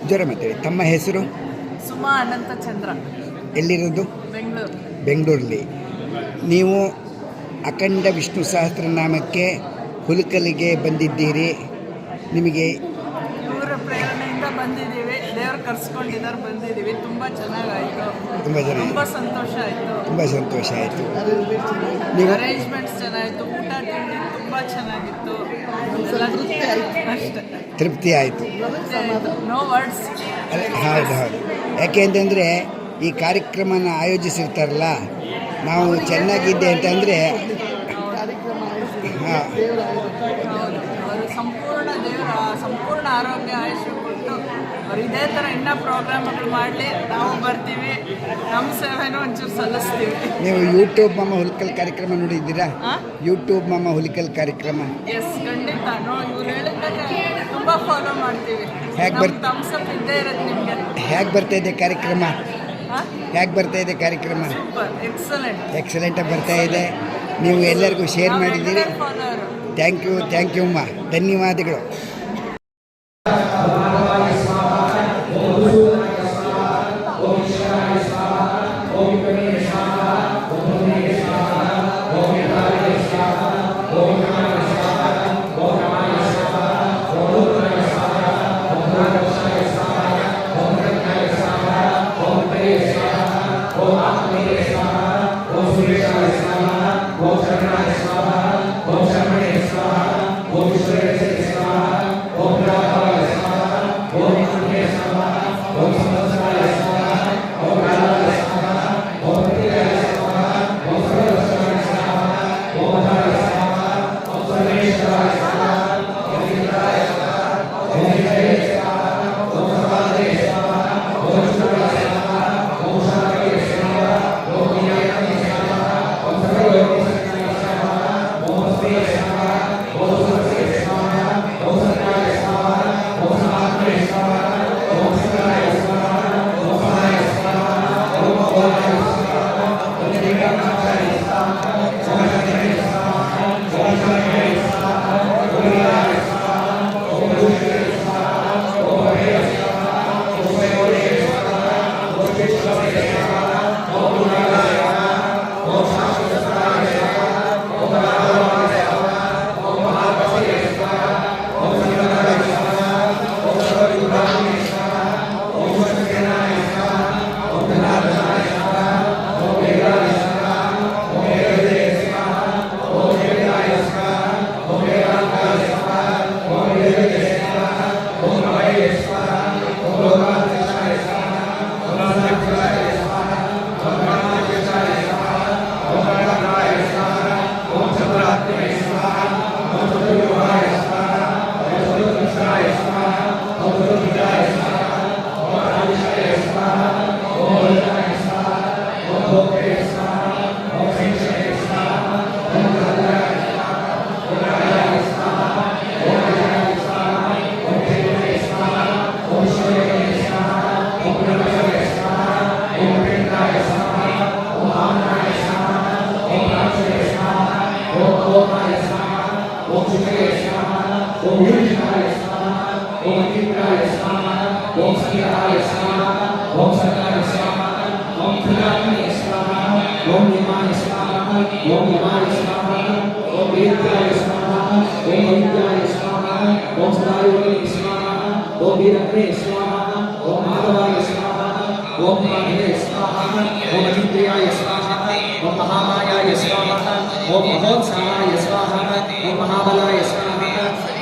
ಜ್ವರ ಮಾತಾಡಿ. ತಮ್ಮ ಹೆಸರು? ಸುಮಾ ಅನಂತಚಂದ್ರ. ಎಲ್ಲಿರೋದು? ಬೆಂಗಳೂರು. ಬೆಂಗಳೂರಲ್ಲಿ. ನೀವು ಅಖಂಡ ವಿಷ್ಣು ಸಹಸ್ರನಾಮಕ್ಕೆ ಹುಲಕಲಿಗೆ ಬಂದಿದ್ದೀರಿ. ನಿಮಗೆ ಇವರ ಪ್ರೇರಣೆಯಿಂದ ಬಂದಿದ್ದೀವಿ. ದೇವರು ಕರ್ಸ್ಕೊಂಡಿದ್ದಾರೆ, ಬಂದಿದ್ದೀವಿ. ತುಂಬ ಚೆನ್ನಾಗಾಯಿತು. ತುಂಬ ಸಂತೋಷ ಆಯಿತು. ತುಂಬ ಸಂತೋಷ ಆಯಿತು. ನೀವು ಅರೇಂಜ್ಮೆಂಟ್ಸ್ ಚೆನ್ನಾಗಿತ್ತು. ಊಟ ತಿಂಡಿ ತುಂಬ ಚೆನ್ನಾಗಿತ್ತು. ಅಷ್ಟೇ, ತೃಪ್ತಿ ಆಯಿತು. No words. ಹೌದು ಹೌದು. ಯಾಕೆ ಅಂತಂದರೆ ಈ ಕಾರ್ಯಕ್ರಮನ ಆಯೋಜಿಸಿರ್ತಾರಲ್ಲ, ನಾವು ಚೆನ್ನಾಗಿದ್ದೆ ಅಂತಂದರೆ ಹಾಂ, ಅವರು ಸಂಪೂರ್ಣ ಆರೋಗ್ಯ ಆಯುಷ್ಯ ಕೊಟ್ಟು ಅವ್ರು ಇದೇ ಥರ ಇನ್ನೂ ಪ್ರೋಗ್ರಾಮ್ಗಳು ಮಾಡಲಿ. ನಾವು ಬರ್ತೀವಿ, ನಮ್ಮ ಸೇವೆನೂ ಒಂಚೂರು ಸಲ್ಲಿಸ್ತೀವಿ. ನೀವು ಯೂಟ್ಯೂಬ್ ಮಮ್ಮ ಹುಲಿಕಲ್ ಕಾರ್ಯಕ್ರಮ ನೋಡಿದ್ದೀರಾ? ಯೂಟ್ಯೂಬ್ ಮಮ್ಮ ಹುಲಿಕಲ್ ಕಾರ್ಯಕ್ರಮ ಎಸ್, ಖಂಡಿತ. ಇವ್ರು ಹೇಳಿದ್ರೆ ತುಂಬ ಫಾಲೋ ಮಾಡ್ತೀವಿ. ಥಮ್ಸಪ್ ಇದ್ದೇ ಇರೋದು ನಿಮಗೆ. ಹೇಗೆ ಬರ್ತಾ ಇದೆ ಕಾರ್ಯಕ್ರಮ? ಹೇಗೆ ಬರ್ತಾ ಇದೆ ಕಾರ್ಯಕ್ರಮ? ಸೂಪರ್, ಎಕ್ಸಲೆಂಟಾಗಿ ಬರ್ತಾ ಇದೆ. ನೀವು ಎಲ್ಲರಿಗೂ ಶೇರ್ ಮಾಡಿದ್ದೀರಿ. ಥ್ಯಾಂಕ್ ಯು ಅಮ್ಮ, ಧನ್ಯವಾದಗಳು.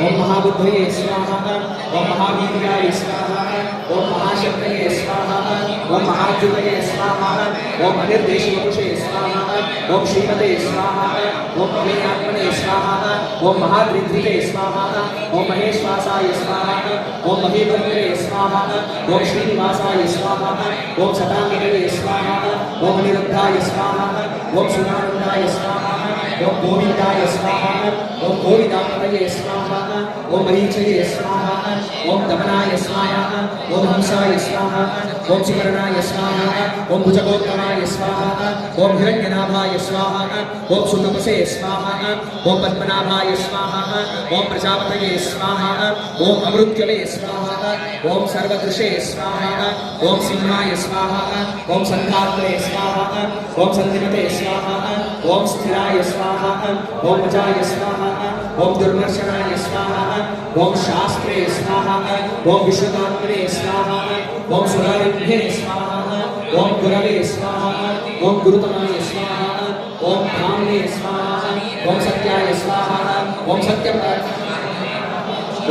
ओम महाबुद्धये स्वाहा ओम महावीर्याय स्वाहा ओम महाशक्तये स्वाहा ओम महाजुतये स्वाहा ओम अनिर्देशवपुषे स्वाहा ओम श्रीमते स्वाहा ओम अमेयात्मने स्वाहा ओम महाद्रिद्रिये स्वाहा ओम महेश्वासाय स्वाहा ओम महेन्द्रये स्वाहा ओम श्रीनिवासाय स्वाहा ओम सदानंदये स्वाहा ओम अनिरुद्धाय स्वाहा ओम सुनानंदाय स्वाहा ओम गोविंदाय स्वाहा ओम गोविंदापतये स्वाहा ओम मरीचये स्वाहा ओम दमनाय स्वाहा ओम हंसाय स्वाहा ओम सुवर्णाय स्वाहा ओम भुजगोत्तमाय स्वाहा ओम हिरण्यनाभाय स्वाहा ओम सुतपसे स्वाहा ओम पद्मनाभाय स्वाहा ओम प्रजापतये स्वाहा ओम अमृत्यवे स्वाहा ओम सर्वदृशे स्वाहा ओम सिंहाय स्वाहा ओम संधात्रे स्वाहा ओम संधिमते स्वाहा ओम स्थिराय स्वाहा ओम अजाय स्वाहा ओम दुर्मर्शनाय स्वाहा ओम शास्त्रे स्वाहा ओम विश्वदात्मने स्वाहा ओम सुरारिभ्ये स्वाहा ओम गुरवे स्वाहा ओम गुरुतमाय स्वाहा ओम धामने स्वाहा ओम सत्याय स्वाहा ओम सत्यम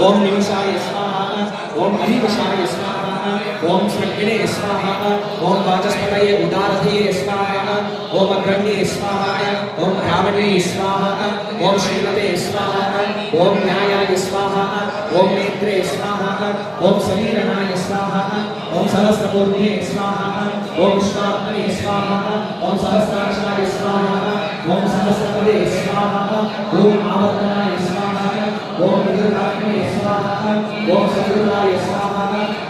ओम निमिषाय स्वाहा ओम अनिमिषाय स्वाहा ओम स्रग्ने स्वाहा ओम वाचस्पतये उदारधये स्वाहा ओम अग्रण्ये स्वाहा ओम ब्राह्मणे स्वाहा ओम श्रीमते स्वाहा ओम न्यायाय स्वाहा ओम नेत्रे स्वाहा ओम समीरणाय स्वाहा ओम सहस्रपूर्णे स्वाहा ओम विश्वात्मने स्वाहा ओम सहस्राक्षराय स्वाहा ओम सहस्रपदे स्वाहा ओम आवर्तनाय स्वाहा ओम विदुरात्मने स्वाहा ओम सद्गुणाय स्वाहा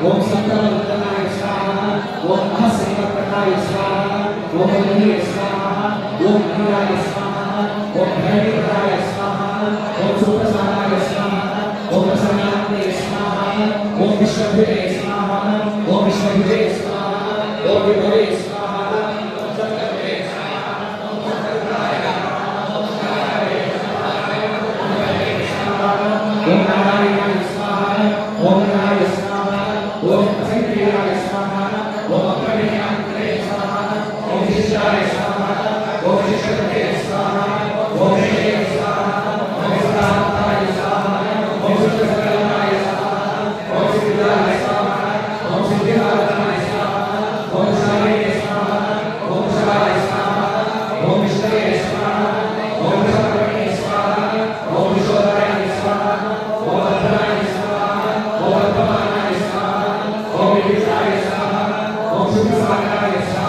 ओम संतवर्तनाय स्वाहा ओम महसंवर्तनाय स्वाहा ओम मनीय स्वाहा ओम वीराय स्वाहा ओम भैरवाय स्वाहा ओम सुप्रसादाय स्वाहा ओम प्रसन्नात्मने स्वाहा ओम विश्वभुजे स्वाहा ओम विश्वभुजे स्वाहा ओम विभवे स्वाहा ओम संकटे स्वाहा ओम नारायणाय स्वाहा ओम नारायणाय स्वाहा ओम संकीर्णाय स्वाहा ओम अप्रणीयात्मने स्वाहा ओम शिष्याय स्वाहा ओम शिष्यते स्वाहा ओम शिष्ये स्वाहा ओम सुदाताय स्वाहा ओम सुदर्शनाय स्वाहा ओम सिद्धाय स्वाहा ओम सिद्धिदाताय स्वाहा ओम शाये स्वाहा ओम शाय स्वाहा ओम विष्णवे स्वाहा ओम विष्णवे स्वाहा ओम विश्वराय स्वाहा ओम भद्राय स्वाहा ओम भगवानाय स्वाहा ओम विष्णाय स्वाहा ओम शुभसाराय स्वाहा